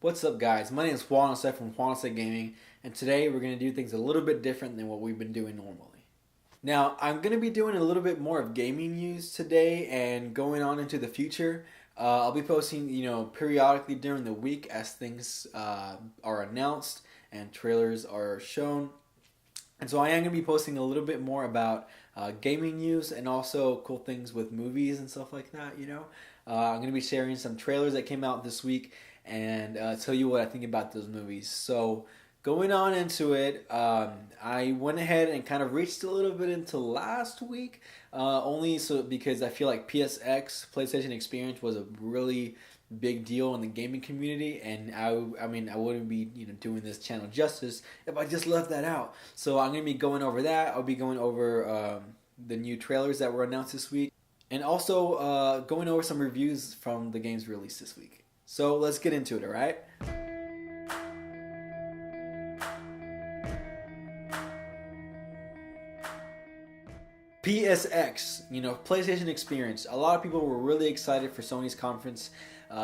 What's up, guys? My name is Juan Jose from Juan Jose Gaming, and today we're going to do things a little bit different than what we've been doing normally. Now, I'm going to be doing a little bit more of gaming news today and going on into the future. I'll be posting, periodically during the week as things are announced and trailers are shown. And so I am going to be posting a little bit more about gaming news and also cool things with movies and stuff like that. I'm going to be sharing some trailers that came out this week and tell you what I think about those movies. So going on into it, I went ahead and kind of reached a little bit into last week, only so because I feel like PSX, PlayStation Experience, was a really big deal in the gaming community, and I wouldn't be doing this channel justice if I just left that out. So I'm gonna be going over that. I'll be going over the new trailers that were announced this week, and also going over some reviews from the games released this week. So let's get into it, alright? PSX, PlayStation Experience. A lot of people were really excited for Sony's conference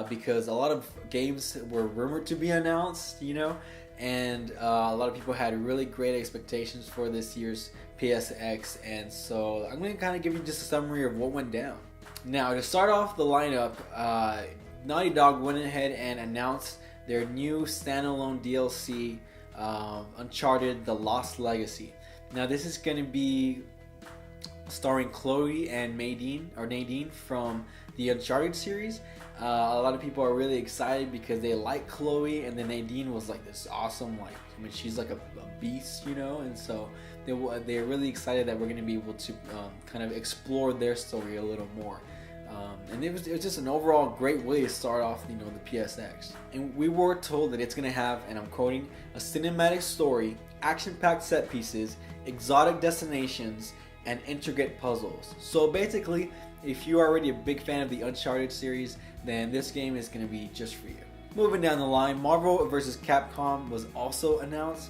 because a lot of games were rumored to be announced, and a lot of people had really great expectations for this year's PSX, and so I'm going to kind of give you just a summary of what went down. Now, to start off the lineup, Naughty Dog went ahead and announced their new standalone DLC, Uncharted: The Lost Legacy. Now, this is going to be starring Chloe and Nadine from the Uncharted series. A lot of people are really excited because they like Chloe, and then Nadine was like this awesome, she's like a beast, and so they're really excited that we're going to be able to kind of explore their story a little more. And it was just an overall great way to start off, the PSX. And we were told that it's going to have, and I'm quoting, a cinematic story, action-packed set pieces, exotic destinations, and intricate puzzles. So basically, if you're already a big fan of the Uncharted series, then this game is going to be just for you. Moving down the line, Marvel vs. Capcom was also announced.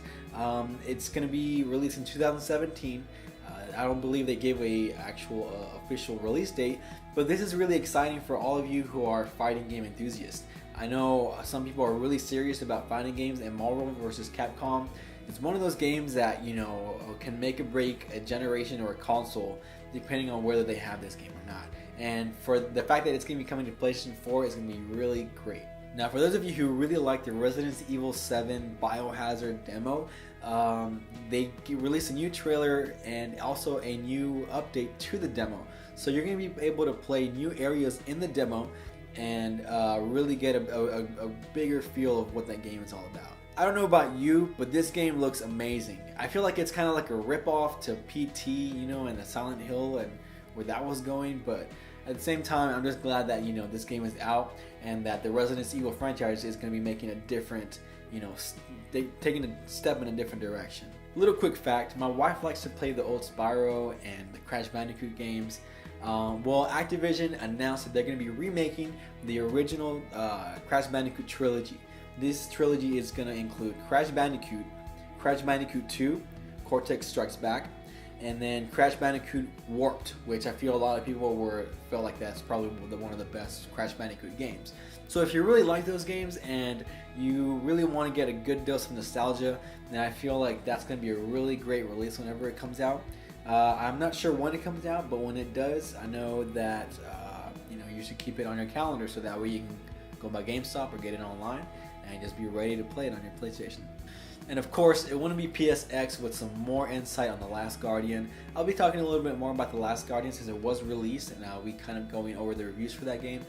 It's going to be released in 2017. I don't believe they gave a actual official release date, but this is really exciting for all of you who are fighting game enthusiasts. I know some people are really serious about fighting games, and Marvel vs. Capcom, it's one of those games that can make or break a generation or a console depending on whether they have this game or not. And for the fact that it's going to be coming to PlayStation 4 is going to be really great. Now, for those of you who really like the Resident Evil 7 Biohazard demo, they released a new trailer and also a new update to the demo. So you're going to be able to play new areas in the demo and really get a bigger feel of what that game is all about. I don't know about you, but this game looks amazing. I feel like it's kind of like a ripoff to PT, and the Silent Hill and where that was going, but at the same time, I'm just glad that, this game is out and that the Resident Evil franchise is going to be making a different, taking a step in a different direction. Little quick fact, my wife likes to play the old Spyro and the Crash Bandicoot games. Well, Activision announced that they're going to be remaking the original Crash Bandicoot trilogy. This trilogy is going to include Crash Bandicoot 2, Cortex Strikes Back, and then Crash Bandicoot Warped, which I feel a lot of people felt like that's probably one of the best Crash Bandicoot games. So if you really like those games and you really want to get a good dose of nostalgia, then I feel like that's going to be a really great release whenever it comes out. I'm not sure when it comes out, but when it does, I know that you should keep it on your calendar so that way you can go by GameStop or get it online and just be ready to play it on your PlayStation. And of course, it wouldn't be PSX with some more insight on The Last Guardian. I'll be talking a little bit more about The Last Guardian since it was released, and I'll be kind of going over the reviews for that game.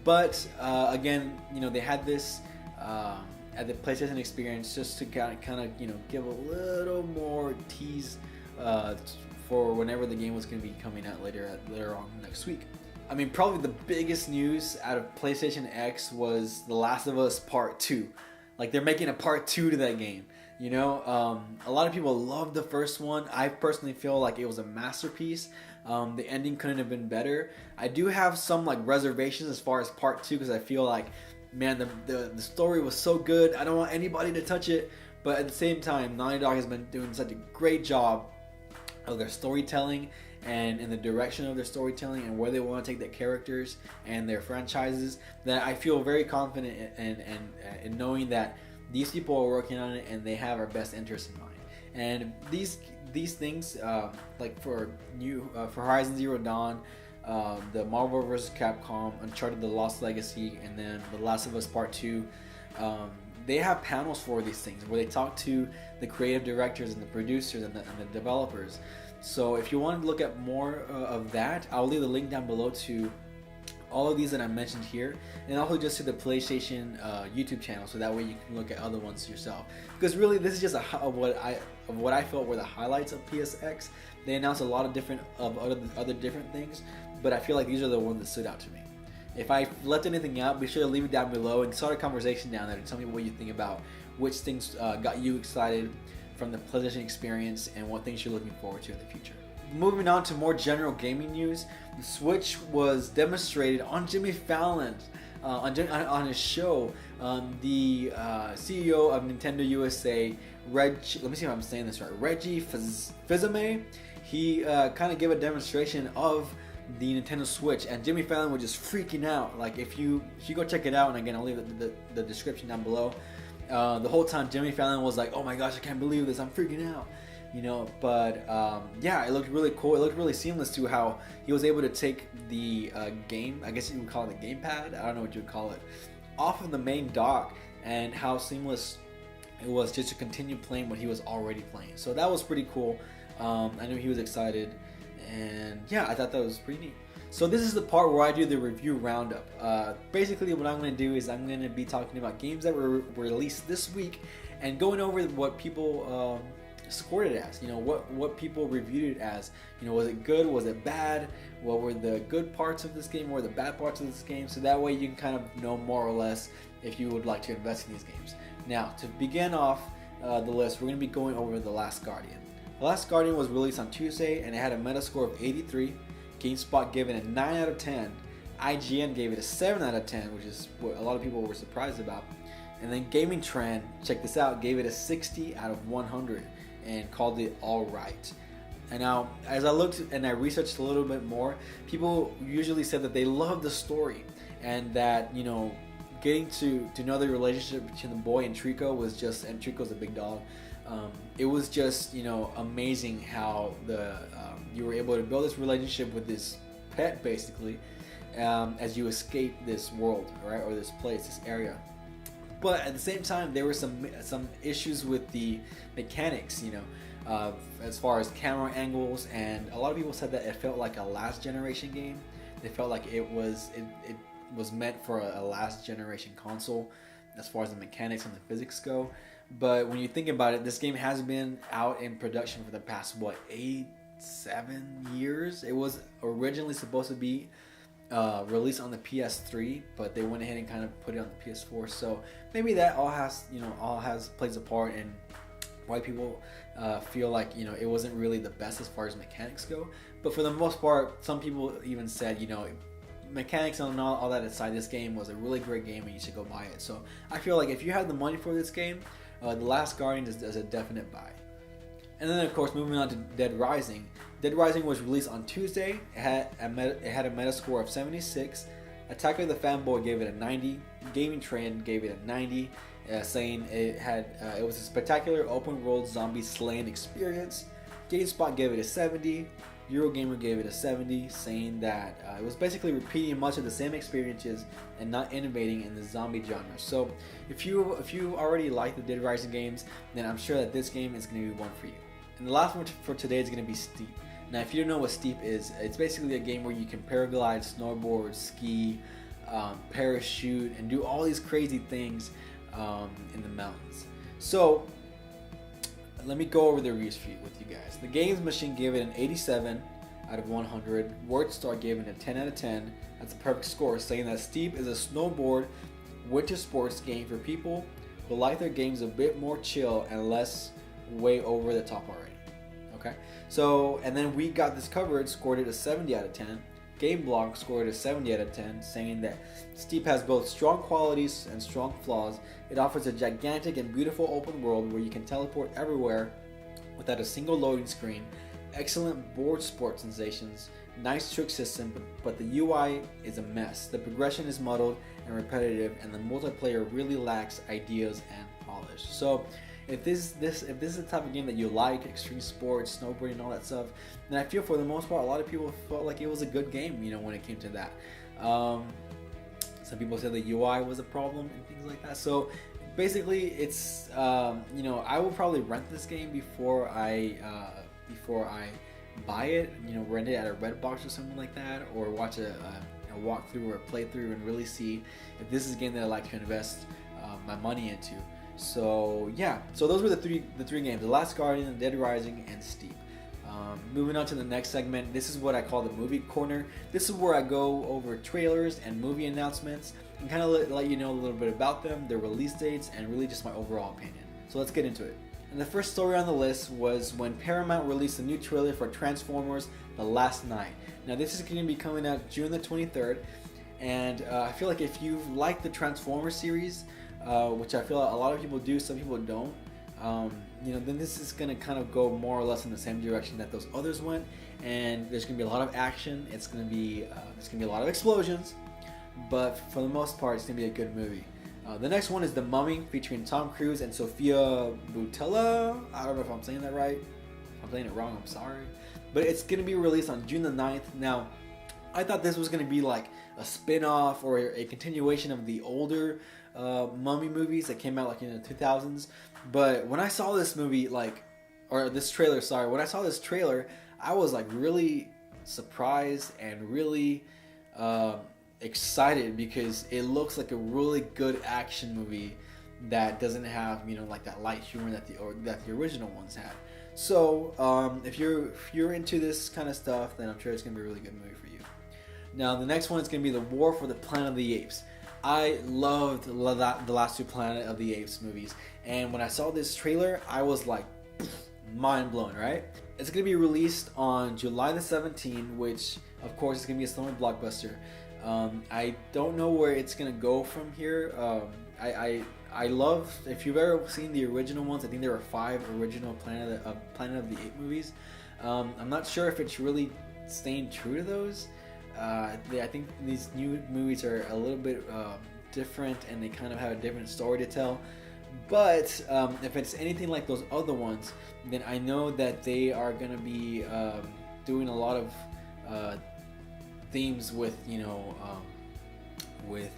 But again, they had this at the PlayStation Experience just to kind of give a little more tease for whenever the game was going to be coming out later on next week. I mean, probably the biggest news out of PlayStation X was The Last of Us Part 2. Like, they're making a Part 2 to that game. A lot of people loved the first one. I personally feel like it was a masterpiece. The ending couldn't have been better. I do have some reservations as far as Part 2 because I feel like, man, the story was so good. I don't want anybody to touch it. But at the same time, Naughty Dog has been doing such a great job of their storytelling and in the direction of their storytelling and where they want to take their characters and their franchises, that I feel very confident in knowing that these people are working on it and they have our best interests in mind. And these things, like for Horizon Zero Dawn, the Marvel vs. Capcom, Uncharted: The Lost Legacy, and then The Last of Us Part 2, they have panels for these things where they talk to the creative directors and the producers and the developers. So if you want to look at more of that, I'll leave the link down below to all of these that I mentioned here, and also just to the PlayStation YouTube channel, so that way you can look at other ones yourself. Because really, this is just of what I felt were the highlights of PSX. They announced a lot of other different things, but I feel like these are the ones that stood out to me. If I left anything out, be sure to leave it down below and start a conversation down there and tell me what you think about which things got you excited from the PlayStation experience and what things you're looking forward to in the future. Moving on to more general gaming news, the Switch was demonstrated on Jimmy Fallon on his show. The CEO of Nintendo USA, let me see if I'm saying this right, Reggie Fils-Aimé, he kind of gave a demonstration of the Nintendo Switch, and Jimmy Fallon was just freaking out. Like if you go check it out, and again I'll leave the description down below. The whole time Jimmy Fallon was like, "Oh my gosh, I can't believe this! I'm freaking out." You know, but yeah, it looked really cool. It looked really seamless to how he was able to take the game, I guess you would call it the gamepad, I don't know what you would call it, off of the main dock, and how seamless it was just to continue playing what he was already playing. So that was pretty cool. I knew he was excited, and yeah, I thought that was pretty neat. So this is the part where I do the review roundup. Basically what I'm going to do is I'm going to be talking about games that were released this week and going over what people scored it as, you know, what people reviewed it as. You know, was it good, was it bad, what were the good parts of this game, what were the bad parts of this game, so that way you can kind of know more or less if you would like to invest in these games. Now, to begin off the list, we're going to be going over The Last Guardian. The Last Guardian was released on Tuesday and it had a Metascore of 83. GameSpot gave it a 9 out of 10. IGN gave it a 7 out of 10, which is what a lot of people were surprised about. And then Gaming Trend, check this out, gave it a 60 out of 100 and called it alright. And now, as I looked and I researched a little bit more, people usually said that they loved the story and that, you know, getting to know the relationship between the boy and Trico was just, and Trico's a big dog, it was just, you know, amazing how you were able to build this relationship with this pet, basically, as you escape this world, right, or this place, this area. But at the same time, there were some issues with the mechanics, you know, as far as camera angles, and a lot of people said that it felt like a last generation game. They felt like it was meant for a last generation console, as far as the mechanics and the physics go. But when you think about it, this game has been out in production for the past, what, 7 years? It was originally supposed to be released on the PS3, but they went ahead and kind of put it on the PS4. So maybe that all plays a part in why people feel like, you know, it wasn't really the best as far as mechanics go. But for the most part, some people even said, you know, mechanics and all that aside, this game was a really great game and you should go buy it. So I feel like if you have the money for this game, The Last Guardian is a definite buy. And then of course, moving on to Dead Rising. Dead Rising was released on Tuesday. It had a Metascore of 76. Attack of the Fanboy gave it a 90. Gaming Trend gave it a 90, saying it was a spectacular open world zombie slaying experience. GameSpot gave it a 70. Eurogamer gave it a 70, saying that it was basically repeating much of the same experiences and not innovating in the zombie genre. So if you already like the Dead Rising games, then I'm sure that this game is going to be one for you. And the last one for today is going to be Steep. Now, if you don't know what Steep is, it's basically a game where you can paraglide, snowboard, ski, parachute, and do all these crazy things in the mountains. So let me go over the reviews with you guys. The Games Machine gave it an 87 out of 100. WordStar gave it a 10 out of 10. That's a perfect score, saying that Steep is a snowboard winter sports game for people who like their games a bit more chill and less way over the top already. Okay, so, and then We Got This Covered scored it a 70 out of 10. GameBlog scored it a 70 out of 10, saying that Steep has both strong qualities and strong flaws. It offers a gigantic and beautiful open world where you can teleport everywhere without a single loading screen, excellent board sport sensations, nice trick system, but the UI is a mess. The progression is muddled and repetitive, and the multiplayer really lacks ideas and polish. So if this is the type of game that you like, extreme sports, snowboarding, all that stuff, then I feel for the most part a lot of people felt like it was a good game, you know, when it came to that. Some people said the UI was a problem and things like that. So basically, it's you know, I will probably rent this game before I buy it. You know, rent it at a Redbox or something like that, or watch a walkthrough or a playthrough and really see if this is a game that I like to invest my money into. So yeah, so those were the three games: The Last Guardian, Dead Rising, and Steep. Moving on to the next segment, this is what I call the movie corner. This is where I go over trailers and movie announcements and kind of let you know a little bit about them, their release dates, and really just my overall opinion. So let's get into it. And the first story on the list was when Paramount released a new trailer for Transformers: The Last Night. Now this is going to be coming out June the 23rd, and I feel like if you like the Transformers series, which I feel a lot of people do, some people don't, you know, then this is going to kind of go more or less in the same direction that those others went, and there's going to be a lot of action. It's going to be there's going to be a lot of explosions, but for the most part, it's going to be a good movie. The next one is The Mummy, featuring Tom Cruise and Sofia Boutella. I don't know if I'm saying that right. If I'm saying it wrong, I'm sorry. But it's going to be released on June the 9th. Now, I thought this was going to be like a spin-off or a continuation of the older Mummy movies that came out like in the 2000s. But when I saw this movie, this trailer, I was like really surprised and really excited because it looks like a really good action movie that doesn't have, you know, like that light humor that the original ones had. So if you're into this kind of stuff, then I'm sure it's gonna be a really good movie for you. Now the next one is gonna be The War for the Planet of the Apes. I loved the last two Planet of the Apes movies, and when I saw this trailer, I was like mind blown, right? It's gonna be released on July the 17th, which of course is gonna be a summer blockbuster. I don't know where it's gonna go from here. I love, if you've ever seen the original ones, I think there were 5 original Planet of the Apes movies. I'm not sure if it's really staying true to those. I think these new movies are a little bit different, and they kind of have a different story to tell. But if it's anything like those other ones, then I know that they are gonna be doing a lot of themes with, you know, with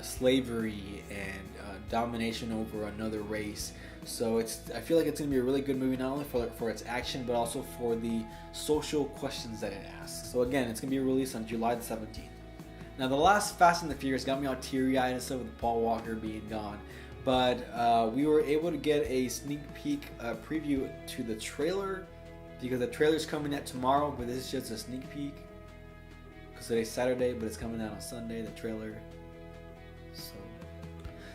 slavery and domination over another race. So I feel like it's gonna be a really good movie, not only for its action, but also for the social questions that it asks. So again, it's gonna be released on July the 17th. Now the last Fast and the Furious got me all teary-eyed and stuff with Paul Walker being gone, but we were able to get a sneak peek preview to the trailer, because the trailer's coming out tomorrow, but this is just a sneak peek. Because today's Saturday, but it's coming out on Sunday, the trailer.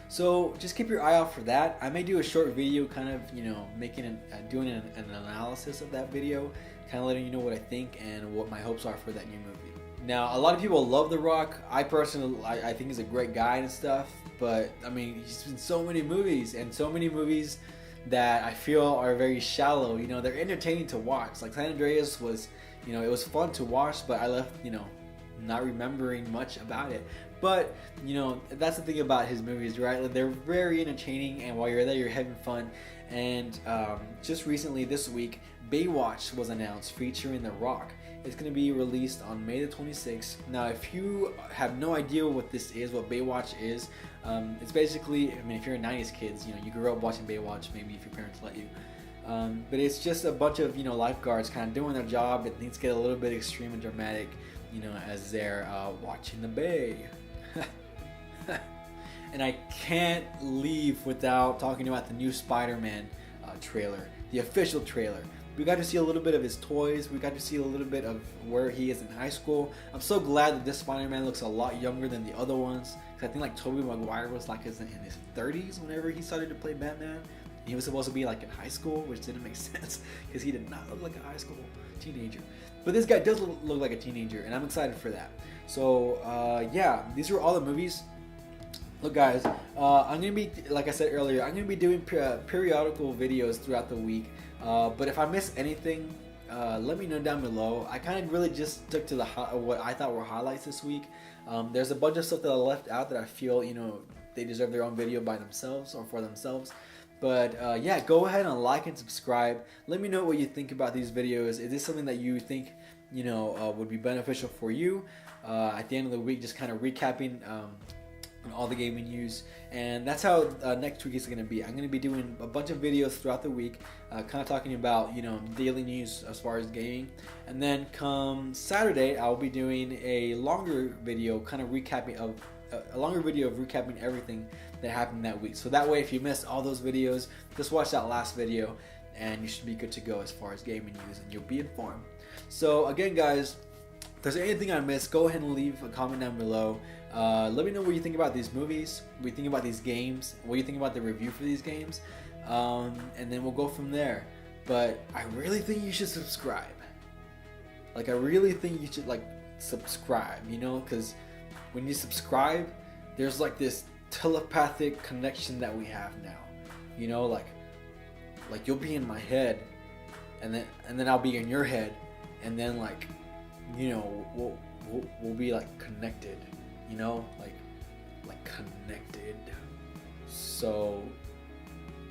So just keep your eye out for that. I may do a short video, kind of, you know, doing an analysis of that video, kind of letting you know what I think and what my hopes are for that new movie. Now, a lot of people love The Rock. I personally, I think he's a great guy and stuff, but I mean, he's in so many movies, and so many movies that I feel are very shallow. You know, they're entertaining to watch. Like San Andreas was, you know, it was fun to watch, but I left, you know, not remembering much about it. But, you know, that's the thing about his movies, right? Like, they're very entertaining, and while you're there, you're having fun. And just recently, this week, Baywatch was announced, featuring The Rock. It's going to be released on May the 26th. Now, if you have no idea what this is, what Baywatch is, it's basically, I mean, if you're a 90s kids, you know, you grew up watching Baywatch, maybe if your parents let you. But it's just a bunch of, you know, lifeguards kind of doing their job, and things get a little bit extreme and dramatic, you know, as they're watching the bay. And I can't leave without talking about the new Spider-Man trailer, the official trailer. We got to see a little bit of his toys. We got to see a little bit of where he is in high school. I'm so glad that this Spider-Man looks a lot younger than the other ones, because I think like Tobey Maguire was like in his 30s whenever he started to play Batman. He was supposed to be like in high school, which didn't make sense because he did not look like a high school teenager. But this guy does look like a teenager, and I'm excited for that. So yeah, these are all the movies. Look guys, I'm going to be, like I said earlier, I'm going to be doing periodical videos throughout the week. But if I miss anything, let me know down below. I kind of really just stuck to the what I thought were highlights this week. There's a bunch of stuff that I left out that I feel, you know, they deserve their own video by themselves or for themselves. But yeah, go ahead and like and subscribe. Let me know what you think about these videos. Is this something that you think, you know, would be beneficial for you? At the end of the week, just kind of recapping on all the gaming news. And that's how next week is going to be. I'm going to be doing a bunch of videos throughout the week, kind of talking about, you know, daily news as far as gaming. And then come Saturday, I'll be doing a longer video, kind of recapping of recapping everything that happened that week. So that way, if you missed all those videos, just watch that last video, and you should be good to go as far as gaming news, and you'll be informed. So again, guys, if there's anything I missed, go ahead and leave a comment down below. Let me know what you think about these movies, what you think about these games, what you think about the review for these games, and then we'll go from there. But I really think you should subscribe. Like, I really think you should, like, subscribe, you know, because when you subscribe, there's like this telepathic connection that we have now, you know, like you'll be in my head, and then I'll be in your head, and then, like, you know, we'll be like connected, you know, like connected. So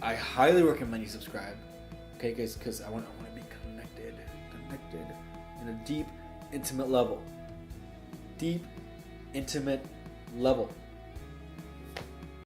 I highly recommend you subscribe, okay, because I want to be connected in a deep, intimate level.